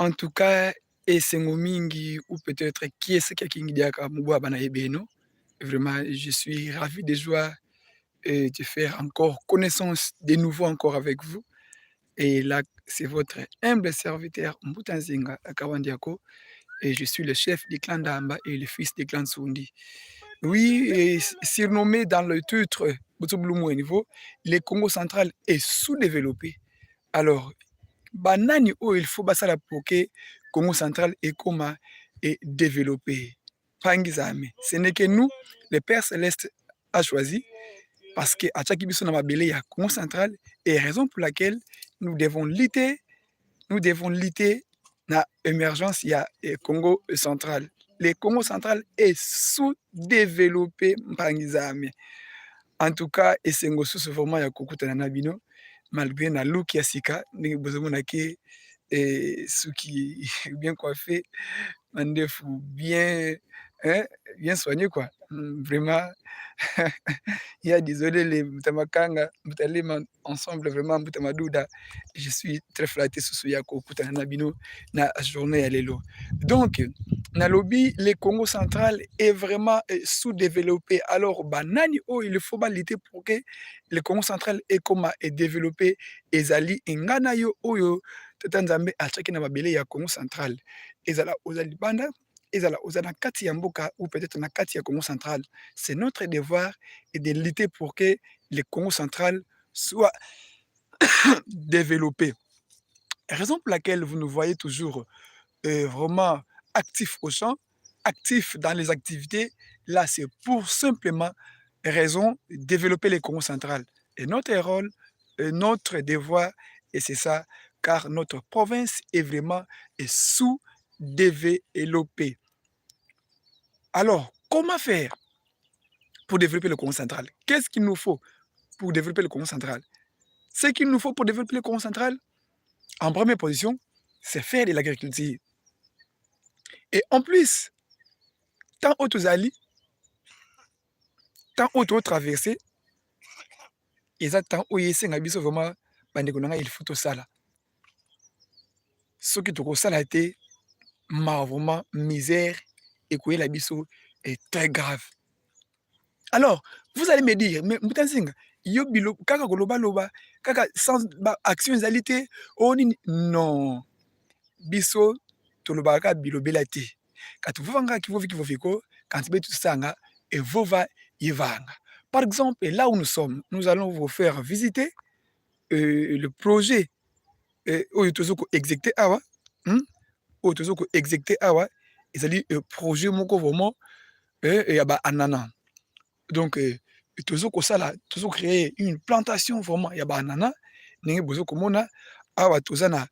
En tout cas, esengo mingi ou peut-être kiese kakingidiaka mubwa bana ebeno. Vraiment, je suis ravi de joie et de faire encore connaissance de nouveau encore avec vous. Et là, c'est votre humble serviteur Mbutanzinga Akawandiako et je suis le chef du clan Damba et le fils du clan Sundi. Oui, et surnommé dans le titre Butublumu au niveau, le Congo central est sous-développé. Alors, banani oyo il faut basala pour que Congo central ekoma est développé. Pangizame. Ce n'est que nous, le Père Céleste a choisi parce que atiaki biso na mabele ya Congo central et raison pour laquelle nous devons lutter na émergence ya Congo central. Le Congo central est sous-développé Pangizame. En tout cas, esengo susu vraiment ya kokutana na bino malgré na look ya sika ndenge bozomona ke suki bien coiffé, mandefu bien, hein, bien soigné quoi. Vraiment, il y a désolé les Mutamakanga, Mutalema ensemble vraiment Mutamaduda. Je suis très flatté susu ya kokutana na bino na journée ya lelo. Donc, nalobi le Congo central est vraiment sous-développé. Alors, banani oyo il faut lutter pour que le Congo central ekoma développé ezali engana yo oyo tata nzambe atiaki na mabele ya Congo central. Ezala oza libanda, ezala oza na kati ya mboka ou peut-être na kati ya Congo central. C'est notre devoir et de lutter pour que le Congo central soit développé. Raison pour laquelle vous nous voyez toujours vraiment actifs au champ, actifs dans les activités, là c'est pour simplement raison de développer le Congo central. Et notre rôle, notre devoir, et c'est ça, car notre province est vraiment sous-développée. Alors, comment faire pour développer le Congo central? Qu'est-ce qu'il nous faut pour développer le Congo central? Ce qu'il nous faut pour développer le Congo central, en première position, c'est faire de l'agriculture. Et en plus, tant haut tozali, tant haut traversé, eza tant oyo esenga biso vraiment bandeko na ngai il faut tosala. Soki tokosala te, vraiment misère ekoyela biso est très grave. Alors, vous allez me dire, mais Mutanzinga, yo bilo kaka koloba kaka sans action ezali te, oh nini? Non, biso tolobaka bilobela te. Kati vuvanga kivovi kivoviko, quand betu sanga et vova yevanga. Par exemple, là où nous sommes, nous allons vous faire visiter le projet oyo tozoko exécuter awa, oyo tozoko exécuter awa, ezali projet moko vraiment ya ba anana. Donc tozokosala, tozocréer une plantation vraiment ya ba anana, ndenge bozokomona awa toza na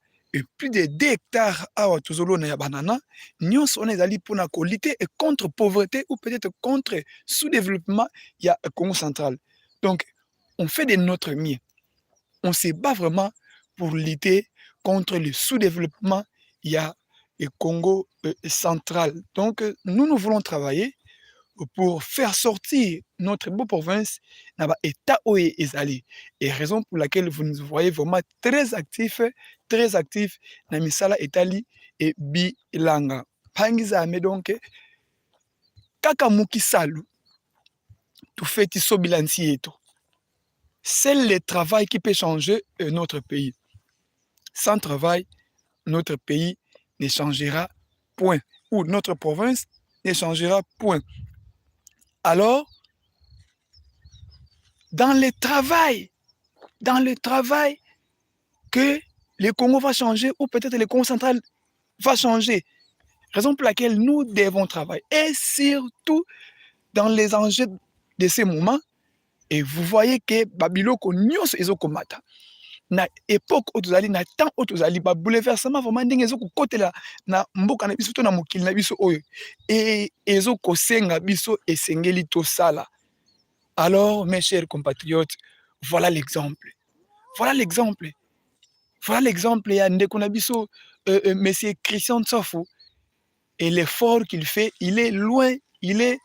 plus de 2 hectares awa tozolona ya banana, nyonso wana ezali mpona kolite contre pauvreté ou peut-être contre sous-développement ya Congo central. Donc, on fait de notre mieux. On se bat vraiment pour lutter contre le sous-développement ya Congo central. Donc, nous voulons travailler pour faire sortir notre beau province na ba état oyo ezali. Et raison pour laquelle vous nous voyez vraiment très actifs na misala etali et bilanga. Pangizame donc kaka muki salu tufeti so bilansi yetu. C'est le travail qui peut changer notre pays. Sans travail, notre pays ne changera point. Ou notre province ne changera point. Alors, dans le travail que le Congo va changer ou peut-être le Congo central va changer. Raison pour laquelle nous devons travailler. Et surtout, dans les enjeux de ces moments, et vous voyez que Babiloko nyonso ezokomata. Na époque oyo tozali, na temps oyo tozali, ba bouleversement vraiment ndenge ezokokotela na mboka na biso to na mokili na biso oyo. Et ezokosenga biso esengeli tosala. Alors, mes chers compatriotes, voilà l'exemple. Voilà l'exemple. Voilà l'exemple ya ndeko na biso monsieur Christian Tsofu. Et l'effort qu'il fait, il est loin, il est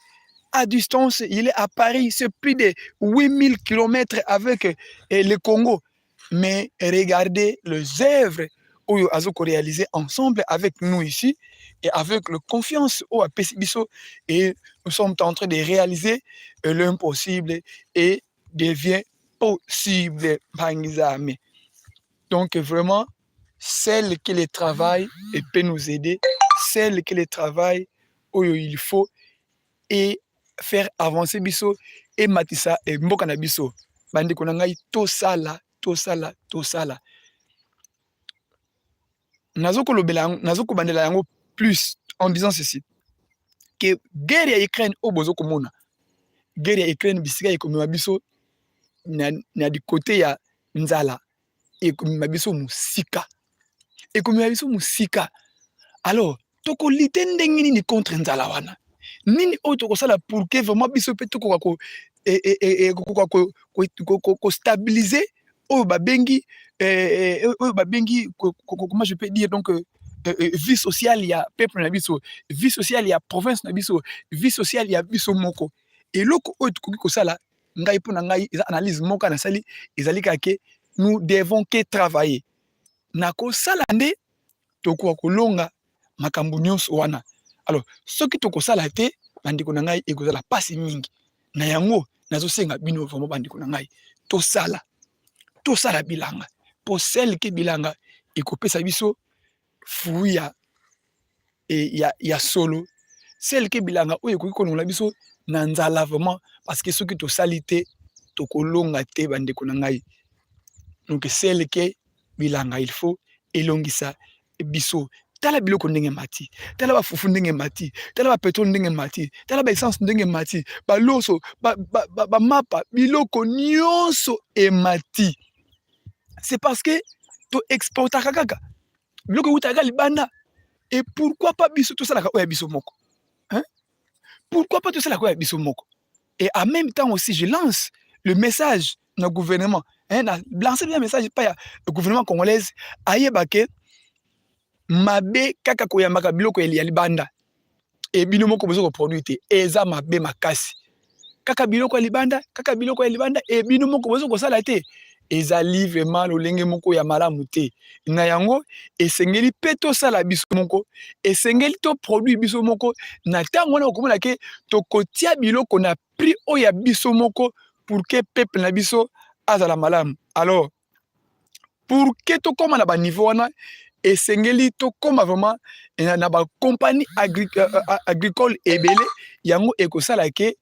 à distance, il est à Paris, c'est plus de 8000 km avec le Congo. Mais regardez les œuvres oyo réaliser ensemble avec nous ici et avec la confiance au apesi biso, et nous sommes en train de réaliser l'impossible et devient possible. Bangizame. Donc vraiment, celle qui le travail et peut nous aider, celle qui le travail oyo il faut et faire avancer biso et matisa et mboka na biso. Bandeko na ngai tosala, tosala, tosala. Nazoko bandela yango plus en disant ceci, que guerre ya Ukraine o bozo komona, guerre ya Ukraine bisika ekomema biso na du côté ya nzala, ekomema biso musika, ekomema biso musika. Alors tokolite ndenge nini contre nzala wana, nini oyo tokosala pour que vraiment biso mpe tokoka kostabilize oyo babengi comment je peux dire, donc vie sociale ya peuple na biso, vie sociale ya province na biso, vie sociale ya biso moko. Eloko oyo tokoki kosala ngai mpo na ngai eza analyse moko nasali, ezali kaka ke nous devons que travailler na kosala nde tokoka kolonga makambo nyonso wana. Alors soki tokosala te, bandeko na ngai ekozala pasi mingi. Na yango nazosenga bino vraiment bandeko na ngai tosala, tosala bilanga po celle ke bilanga ekopesa biso fruit ya solo, celle ke bilanga oyo ekoki kolongola biso na nzala vraiment, parce que soki tosali te tokolonga te bandeko na ngai. Donc celle ke bilanga il faut elongisa biso. Tala biloko ndenge mati, tala bafufu ndenge mati, tala bapétrole ndenge mati, tala baessence ndenge mati, baloso, bamapa, biloko nyonso emati. C'est parce que to exportaka kaka biloko eutaka libanda. Et pourquoi pas biso tosalaka oyo ya biso moko, hein? Pourquoi pas tosalaka oyo ya biso moko? Et en même temps aussi, je lance le message na gouvernement, hein, na lancer bien message pa ya le gouvernement congolais ayeba ke mabe kaka koyambaka biloko ya libanda e bino moko bozo koproduire te, eza mabe makasi. Kaka biloko ya libanda, kaka biloko ya libanda e bino moko bozo kosala te, ezali vraiment lolenge moko ya malamu te. Na yango esengeli pe tosala biso moko, esengeli to produire biso moko, na ntango wana okomona ke tokotia biloko na prix oyo ya biso moko pour que peuple na biso azala malamu. Alors pour que tokoma na baniveau wana, esengeli tokoma vraiment na bacompagnie agricole ebele, yango ekosala ke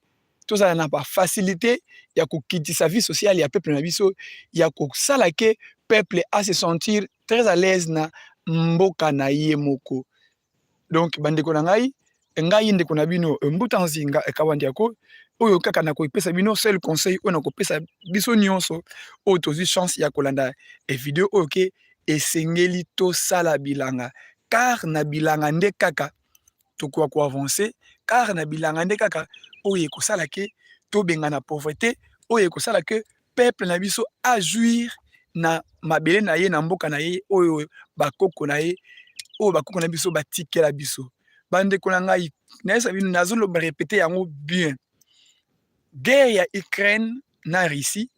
tozala na bafacilité ya kokitisa vie sociale ya peuple na biso, ya kosala ke peuple a se sentir très à l'aise na mboka na ye moko. Donc bandeko na ngai, ngai ndeko na bino Mbuta Nzinga Ekawandi yako oyo kaka na koipesa bino seul conseil oyo na kopesa biso nyonso oyo tozwi chance ya kolanda video oyo ke esengeli tosala bilanga, car na bilanga nde kaka tokoka koavancer, car na bilanga nde kaka oyo ekosala ke tobenga na pauvreté, oyo ekosala ke peuple na biso ajuir na mabele na ye na mboka na ye oyo bakoko na ye, oyo bakoko na biso batikela biso. Bandeko na ngai nayesa bino nazoloba répéter yango bien, guerre ya Ukraine na Russie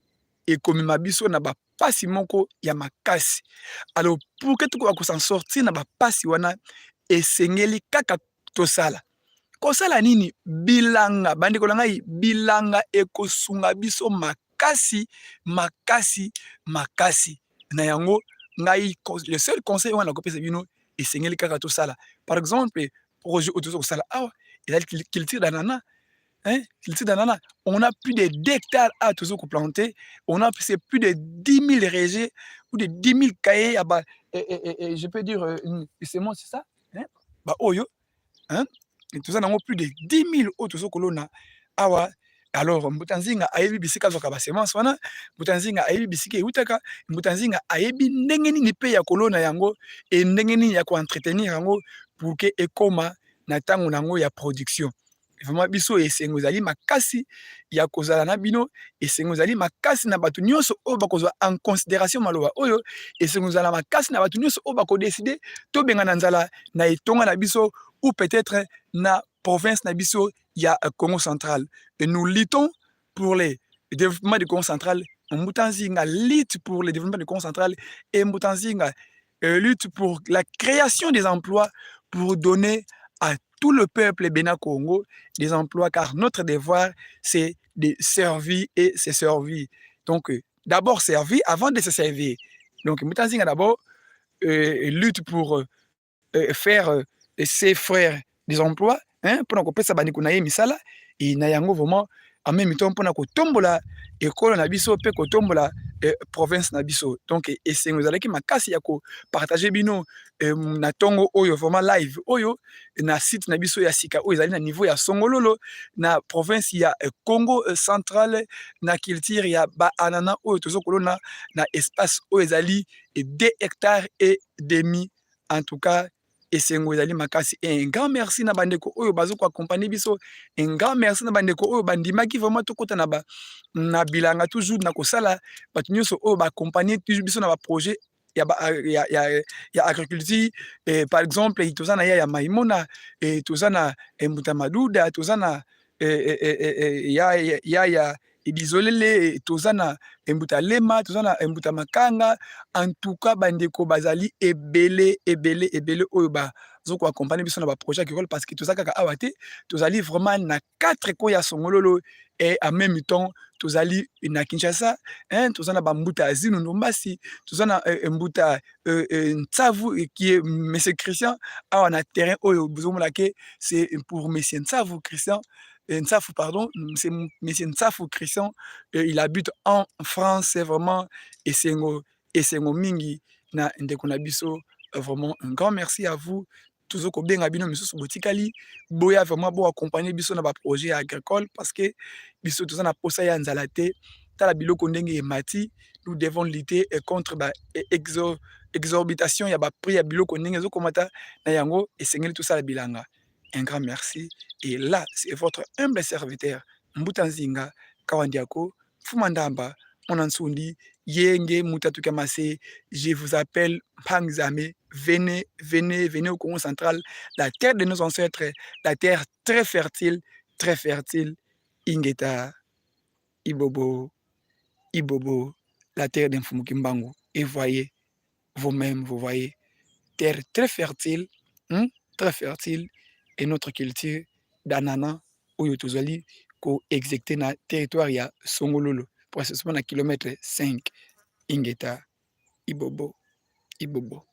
ekomema biso na bapasi moko ya makasi. Alors pour que tokoka kosan sortir na bapasi wana, esengeli kaka tosala. Kosala nini? Bilanga. Bandeko na ngai, bilanga ekosunga biso makasi, makasi, makasi. Na yango ngai le seul conseil wana kopesa bino esengeli kaka tosala. Par exemple, projet otozo kosala awa, ezali culture d'ananas. Hein, culture d'ananas. On a plus de 2 hectares à toujours planter. On a plus de 10 000 régés ou de 10 000 cahiers. Je peux dire, c'est ça? Hein? Bah, oyo. Hein? Et tout ça, on a plus de 10 000 autres colonna. Awa. Alors, Mbuta Nzinga ayebi bisika zoka ba semence wana, Mbuta Nzinga ayebi bisika eutaka, Mbuta Nzinga ayebi ndenge nini pe ya kolona yango et ndenge nini ya ko entretenir yango pour que ekoma na tango nango ya production. Vraiment biso esengo ezali makasi ya kozala na bino, esengo ezali makasi na bato nyonso oyo bakozwa en considération maloba oyo, esengo ezala makasi na bato nyonso oyo bakodeside tobenga na nzala na etonga na biso ou peut-être na province na biso ya Congo central. Et nous luttons pour le développement du Congo central. Mbuta Nzinga lutte pour le développement du Congo central et Mbuta Nzinga lutte pour la création des emplois pour donner à tout le peuple bénin-congo des emplois, car notre devoir, c'est de servir et se servir. Donc, d'abord servir avant de se servir. Donc, Mutanzinga d'abord lutte pour faire ses frères des emplois hein, mpona kopesa bandeko na ye misala e na yango vraiment en même temps mpona kotombola ekolo na biso mpe kotombola province na biso donc esengo ezalaki makasi ya kopartage bino na ntongo oyo vraiment live oyo na site na biso ya sika oyo ezali na niveau ya songololo na province ya congo centrale na culture ya baanana oyo tozokolona na espace oyo ezali 2 hectares et demi en tout cas esengo ezali makasi un grand merci na bandeko oyo bazokoaccompagne biso un grand merci na bandeko oyo bandimaki vraiment tokota na bilanga toujours na kosala bato nyonso oyo baacompagne biso na baprojet ya agriculture par exemple toza na ya ya maimona toza na mbuta maduda toza na ya ebizolele toza na mbuta lema toza na mbuta makanga en tout cas bandeko bazali ebele ebele ebele oyo bazokoaccompagne biso na baprojet agricole parce que toza kaka awa te tozali vraiment na 4 ko ya songololo et en même temps tozali na kinshasa toza na bambuta ya zinu ndombasi toza na mbuta ntsavu qui est monsieur christian awa na terrain oyo bozomona ke c'est pour monsieur ntsavu christian Nsafou, pardon, c'est monsieur Nsafou Christian, il habite en France, c'est vraiment Esengo mingi na ndeko na biso, vraiment un grand merci à vous. Toujours kobenga bino misusu botikali, boya vraiment bo accompagner biso na ba projet agricole parce que biso toza na posa ya nzala te, tala biloko ndenge emati, nous devons lutter contre ba exorbitation ya ba prix ya biloko ndenge ezokomata na yango esengeli tosala bilanga. Un grand merci. Et là, c'est votre humble serviteur, Mbutanzinga, Kawandiako, Fumandamba, Monansundi, Yenge, Mutatukamase, je vous appelle Pangzame, venez, venez, venez au Congo central, la terre de nos ancêtres, la terre très fertile, Ingeta, Ibobo, Ibobo, la terre d'Infumukimbangu. Et voyez, vous-même, vous voyez, terre très fertile, et notre culture d'anana oyo tozali koexécuter na territoire ya songololo précisément na kilomètre 5 ingeta ibobo ibobo